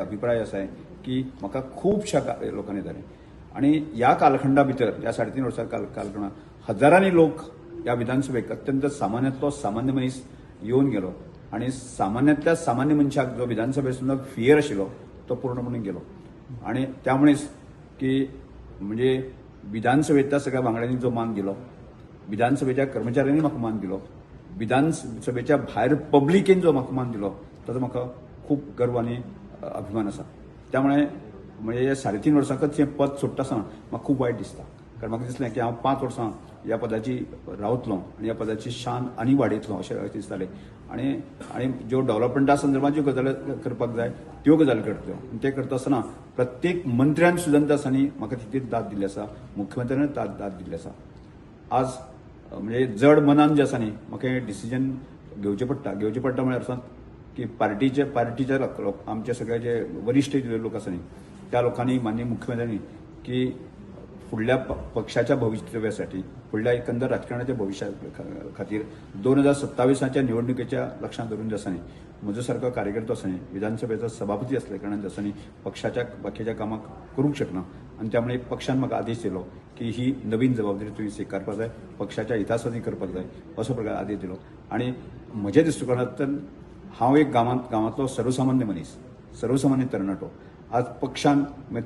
अभिप्राय असा आहे की म्हाका खुबशा लोकांनी जालें आणि ह्या कालखंडा भितर ह्या 3.5 वर्सां कालखंडात हजारांनी लोक ह्या विधानसभेक अत्यंत सामान्यांतलो सामान्य मनीस येवन गेलो आणि सामान्यांतल्या सामान्य मनशाक जो विधानसभेसून फियर आशिल्लो तो पूर्णपणे गेलो आणि त्यामुळेच की म्हणजे विधानसभेच्या सगळ्या वांगड्यांनी जो मान दिलो, विधानसभेच्या कर्मचाऱ्यांनी म्हाका मान दिलो, विधानसभेच्या भायर पब्लिकेन जो म्हाका मान दिलो ताचो म्हाका खूब गर्व आनी अभिमान आसा. त्यामुळे म्हणजे 3.5 वर्सांकच हें पद सोडटा आसतना म्हाका खूब वायट दिसता. कारण म्हाका दिसलें की हांव 5 वर्सां ह्या पदाची रावतलों आनी ह्या पदाची शान आनी वाडयतलों अशें दिसतालें आनी ज्यो डेव्हलपमेंटा संदर्भात ज्यो गजाली करपाक जाय त्यो गजाली करतल्यो. ते करता आसतना प्रत्येक मंत्र्यान सुद्दां दिसांनी म्हाका तितलीच दाद दिल्ली आसा, मुख्यमंत्र्यान दाद दिल्ली आसा. आज म्हणजे जड मनान जे आसा न्ही म्हाका हें डिसिजन घेवचें पडटा म्हळ्यार अर्थात की पार्टीचे लोक आमचे सगळे जे वरिष्ठ लोक आसा न्ही त्या लोकांनी माननीय मुख्यमंत्र्यांनी की फुडल्या पक्षाच्या भवितव्यासाठी फुडल्या एकंदर राजकारणाच्या भविष्या खातीर 2027च्या निवडणुकीच्या लक्षांत धरून जे आसा न्ही म्हजो सारको कार्यकर्तो आसा न्ही विधानसभेचो सभापती असल्या कारणान जे आसा न्ही पक्षाच्या बाकीच्या कामाक करूंक शकना आनी त्यामुळे पक्षान म्हाका आदेश दिलो की ही नवीन जबाबदारी तुवें स्विकारपाक जाय, पक्षाच्या हितासाठी करपाक जाय असो प्रकार आदेश दिलो. आणि म्हज्या दृश्टिकोनांतल्यान हांव एक गांवांतलो सर्वसामान्य मनीस, सर्वसामान्य तरणाटो. आज पक्षान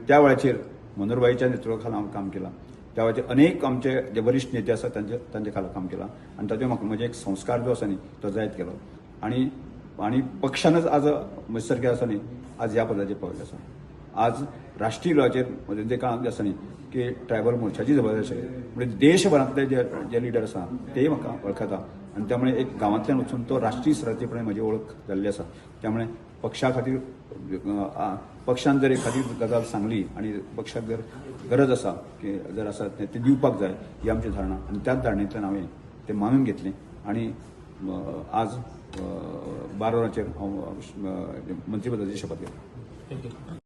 त्या वेळाचेर मनोहरभाईच्या नेतृत्वाखाला हांव काम केलां. त्या वेळाचेर अनेक आमचे जे वरिष्ठ नेते आसात तांचे खाला काम केलां आनी ताचो म्हाका म्हजे एक संस्कार जो आसा न्ही तो जायत गेलो आनी पक्षानच आज म्हजे सारकें आसा न्ही आज ह्या पदाचेर पावले आसा. आज राष्ट्रीय लेवलाचेर म्हणजे काळांत जे आसा न्ही की ट्रायबल मोर्चाची जबाबदारी आशिल्ली म्हणजे देशभरांतले जे लिडर आसा तेय म्हाका वळखता आनी त्यामुळे एक गांवांतल्यान वचून तो राष्ट्रीय स्तराचेर म्हजी वळख जाल्ली आसा. त्यामुळे पक्षा खातीर पक्षान जर एखादी गजाल सांगली आणि पक्षाक जर गरज आसा की जर आसा ते दिवपाक जाय ही आमची धारणा आणि त्याच धारणेंतल्यान हांवें ते मानून घेतलें आणि आज 12 वरांचेर हांव मंत्रीपदाची शपथ घेतली.